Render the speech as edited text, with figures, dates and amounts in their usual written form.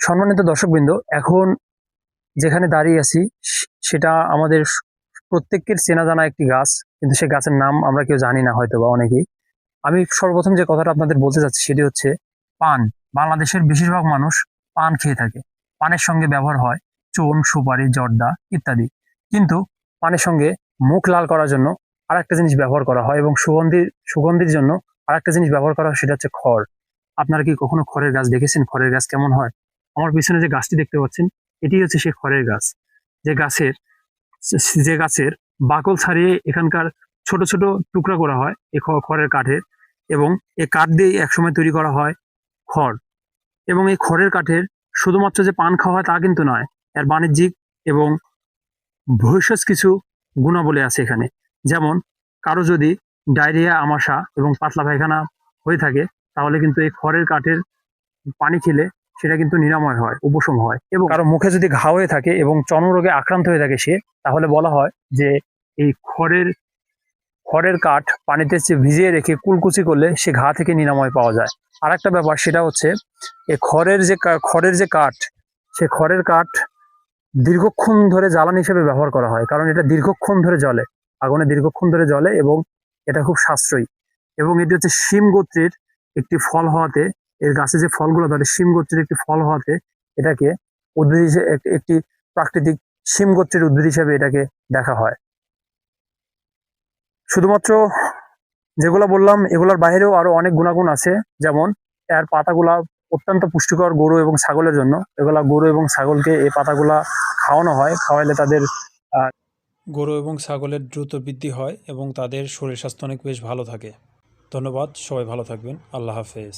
সম্মানিত দর্শকবৃন্দ, এখন যেখানে দাঁড়িয়ে আছি সেটা আমাদের প্রত্যেকের চেনা জানা একটি গাছ, কিন্তু সেই গাছের নাম আমরা কেউ জানি না, হয়তো বা অনেকেই। আমি সর্বপ্রথম যে কথাটা আপনাদের বলতে চাচ্ছি সেটি হচ্ছে পান। বাংলাদেশের বেশিরভাগ মানুষ পান খেয়ে থাকে। পানের সঙ্গে ব্যবহার হয় চুন, সুপারি, জর্দা ইত্যাদি। কিন্তু পানের সঙ্গে মুখ লাল করার জন্য আরেকটা জিনিস ব্যবহার করা হয়, এবং সুগন্ধির জন্য আরেকটা জিনিস ব্যবহার করা হয়, সেটা হচ্ছে খড়। আপনারা কি কখনো খড়ের গাছ দেখেছেন? খড়ের গাছ কেমন হয়? আমার পিছনে যে গাছটি দেখতে পাচ্ছেন, এটি হচ্ছে সেই খড়ের গাছ। যে গাছের যে গাছের বাকল ছাড়িয়ে এখানকার ছোট ছোট টুকরা করা হয় এই খড়ের কাঠের, এবং এই কাঠ দিয়ে একসময় তৈরি করা হয় খড়। এবং এই খড়ের কাঠের শুধুমাত্র যে পান খাওয়া হয় তা কিন্তু নয়, এর বাণিজ্যিক এবং ভেষজ কিছু গুণাবলী আছে এখানে। যেমন কারো যদি ডায়রিয়া, আমাশা এবং পাতলা পায়খানা হয়ে থাকে, তাহলে কিন্তু এই খড়ের কাঠের পানি খেলে সেটা কিন্তু নিরাময় হয়, উপশম হয়। এবং কারো মুখে যদি ঘা হয়ে থাকে এবং চর্মরোগে আক্রান্ত হয়ে থাকে সে, তাহলে বলা হয় যে এই খড়ের কাঠ পানিতে ভিজিয়ে রেখে কুলকুচি করলে সে ঘা থেকে নিরাময় পাওয়া যায়। আর একটা ব্যাপার, সেটা হচ্ছে এই খড়ের যে কাঠ, সে খড়ের কাঠ দীর্ঘক্ষণ ধরে জ্বালানি হিসেবে ব্যবহার করা হয়, কারণ এটা দীর্ঘক্ষণ ধরে জ্বলে, আগুনে দীর্ঘক্ষণ ধরে জ্বলে, এবং এটা খুব সাশ্রয়ী। এবং এটি হচ্ছে শিম গোত্রের একটি ফল হওয়াতে, এর গাছে যে ফলগুলো ধরে শিম গোত্রের একটি ফল হওয়াতে এটাকে উদ্ভিদ হিসেবে একটি প্রাকৃতিক শিম গোত্রের উদ্ভিদ হিসেবে এটাকে দেখা হয়। শুধুমাত্র যেগুলো বললাম এগুলোর বাইরেও আরো অনেক গুণাগুণ আছে। যেমন এর পাতাগুলা অত্যন্ত পুষ্টিকর গরু এবং ছাগলের জন্য। এগুলা গরু এবং ছাগলকে এই পাতাগুলা খাওয়ানো হয়, খাওয়াইলে তাদের গরু এবং ছাগলের দ্রুত বৃদ্ধি হয় এবং তাদের শরীর স্বাস্থ্য অনেক বেশ ভালো থাকে। ধন্যবাদ, সবাই ভালো থাকবেন। আল্লাহ হাফেজ।